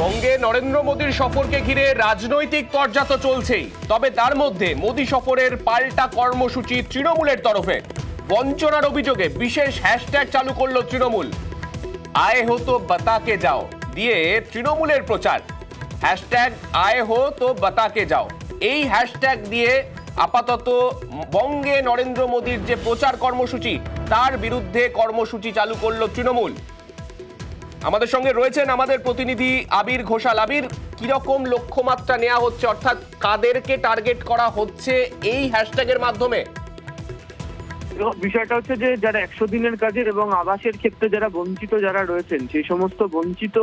বঙ্গে নরেন্দ্র মোদীর সফরকে ঘিরে রাজনৈতিক তরজা তো চলছেই, তবে তার মধ্যে মোদী সফরের পাল্টা কর্মসূচি তৃণমূলের তরফে। বঞ্চনার অভিযোগে বিশেষ হ্যাশট্যাগ চালু করলো তৃণমূল। আয়ে হো তো বাতাকে যাও দিয়ে তৃণমূলের প্রচার। হ্যাশট্যাগ আয়ে হো তো বাতাকে যাও, এই হ্যাশট্যাগ দিয়ে আপাতত বঙ্গে নরেন্দ্র মোদীর যে প্রচার কর্মসূচি তার বিরুদ্ধে কর্মসূচি চালু করলো তৃণমূল। আমাদের সঙ্গে রয়েছেন আমাদের প্রতিনিধি আবির ঘোষাল। আবির, কিরকম লক্ষ্যমাত্রা নেওয়া হচ্ছে, অর্থাৎ কাদেরকে টার্গেট করা হচ্ছে এই হ্যাশট্যাগের মাধ্যমে? বিষয়টা হচ্ছে যে যারা 100 দিনের কাজের এবং আবাসের ক্ষেত্রে যারা বঞ্চিত যারা রয়েছেন, সেই সমস্ত বঞ্চিত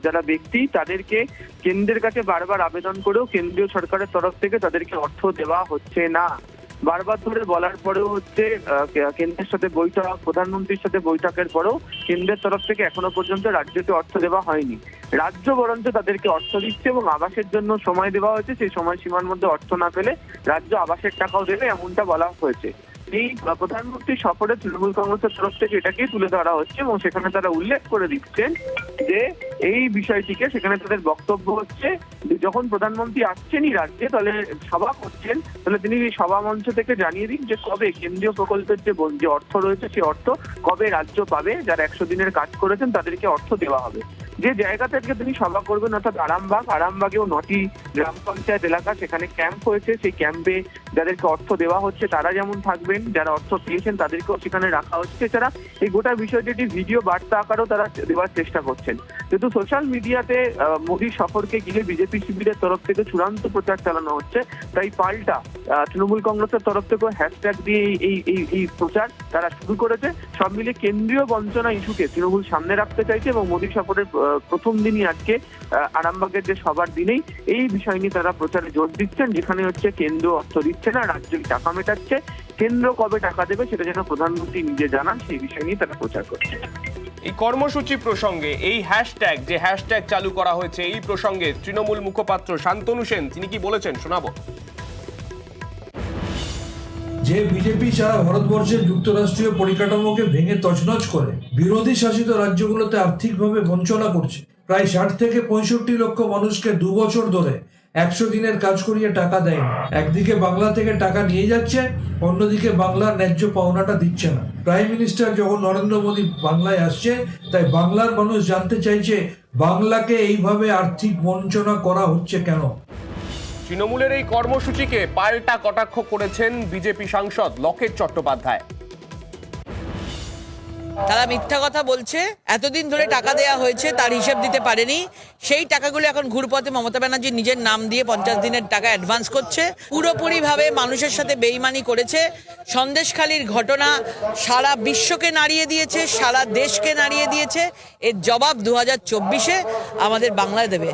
যারা ব্যক্তি তাদেরকে কেন্দ্রের কাছে বারবার আবেদন করেও কেন্দ্রীয় সরকারের তরফ থেকে তাদেরকে অর্থ দেওয়া হচ্ছে না। বারবার ধরে বলার পরেও হচ্ছে কেন্দ্রের সাথে বৈঠক, প্রধানমন্ত্রীর সাথে বৈঠকের পরেও কেন্দ্রের তরফ থেকে এখনো পর্যন্ত রাজ্যকে অর্থ দেওয়া হয়নি। রাজ্য বরঞ্চ তাদেরকে অর্থ দিচ্ছে এবং আবাসের জন্য সময় দেওয়া হয়েছে, সেই সময়সীমার মধ্যে অর্থ না পেলে রাজ্য আবাসের টাকাও দেবে, এমনটা বলা হয়েছে। এই প্রধানমন্ত্রী সফরে তৃণমূল কংগ্রেসের তরফ থেকে এটাকেই তুলে ধরা হচ্ছে এবং সেখানে তারা উল্লেখ করে দিচ্ছেন যে এই বিষয়টিকে, সেখানে তাদের বক্তব্য হচ্ছে যখন প্রধানমন্ত্রী আসছেনই রাজ্যে, তাহলে সভা করছেন, তাহলে তিনি এই সভা মঞ্চ থেকে জানিয়ে দিন যে কবে কেন্দ্রীয় প্রকল্পের যে অর্থ রয়েছে সেই অর্থ কবে রাজ্য পাবে। যারা 100 দিনের কাজ করেছেন তাদেরকে অর্থ দেওয়া হবে। যে জায়গা থেকে তিনি সভা করবেন অর্থাৎ আরামবাগেও 9টি গ্রাম পঞ্চায়েত এলাকা, সেখানে ক্যাম্প হয়েছে। সেই ক্যাম্পে যাদেরকে অর্থ দেওয়া হচ্ছে তারা যেমন থাকবেন, যারা অর্থ পেয়েছেন তাদেরকেও সেখানে রাখা হচ্ছে। এছাড়া এই গোটা বিষয়টি ভিডিও বার্তা আকারেও তারা দেওয়ার চেষ্টা করছেন। কিন্তু সোশ্যাল মিডিয়াতে মোদীর সফরকে ঘিরে বিজেপি শিবিরের তরফ থেকে চূড়ান্ত প্রচার চালানো হচ্ছে, তাই পাল্টা তৃণমূল কংগ্রেসের তরফ থেকে হ্যাশট্যাগ দিয়ে এই প্রচার তারা শুরু করেছে। সব মিলে কেন্দ্রীয় বঞ্চনা ইস্যুকে তৃণমূল সামনে রাখতে চাইছে এবং মোদী সফরের প্রথম দিনই আজকে আরামবাগের যে সবার দিনেই এই বিষয় নিয়ে তারা প্রচারে জোর দিচ্ছেন, যেখানে হচ্ছে কেন্দ্র অর্থ দিচ্ছে না, রাজ্য টাকা মেটাচ্ছে। কেন্দ্র কবে টাকা দেবে সেটা যেন প্রধানমন্ত্রী নিজে জানান, সেই বিষয় নিয়ে তারা প্রচার করছে। এই কর্মসূচি প্রসঙ্গে এই হ্যাশট্যাগ যে হ্যাশট্যাগ চালু করা হয়েছে এই প্রসঙ্গে তৃণমূল মুখপাত্র শান্তনু সেন তিনি কি বলেছেন শোনাবো। যে বিজেপি সারা ভারতবর্ষে যুক্তরাষ্ট্রীয় পরিকাঠামোকে ভেঙে তছনছ করে বিরোধী শাসিত রাজ্যগুলোতে আর্থিকভাবে বঞ্চনা করছে, প্রায় 60 থেকে 65 লক্ষ মানুষকে 2 বছর ধরে 100 দিনের কাজ করিয়ে টাকা দেয়। একদিকে বাংলা থেকে টাকা নিয়ে যাচ্ছে, অন্যদিকে বাংলার ন্যায্য পাওনাটা দিচ্ছে না। প্রাইম মিনিস্টার যখন নরেন্দ্র মোদী বাংলায় আসছে, তাই বাংলার মানুষ জানতে চাইছে বাংলাকে এইভাবে আর্থিক বঞ্চনা করা হচ্ছে কেন। তৃণমূলের এই কর্মসূচিকে পাল্টা কটাক্ষ করেছেন বিজেপি সাংসদ লকেট চট্টোপাধ্যায়। তারা মিথ্যা কথা বলছে, এতদিন ধরে টাকা দেয়া হয়েছে তার হিসেব দিতে পারেনি। সেই টাকাগুলো এখন ঘুরপথে মমতা ব্যানার্জি নিজের নাম দিয়ে 50 দিনের টাকা অ্যাডভান্স করছে। পুরোপুরিভাবে মানুষের সাথে বেইমানি করেছে। সন্দেশখালির ঘটনা সারা বিশ্বকে নাড়িয়ে দিয়েছে, সারা দেশকে নাড়িয়ে দিয়েছে। এর জবাব 2024-এ আমাদের বাংলায় দেবে।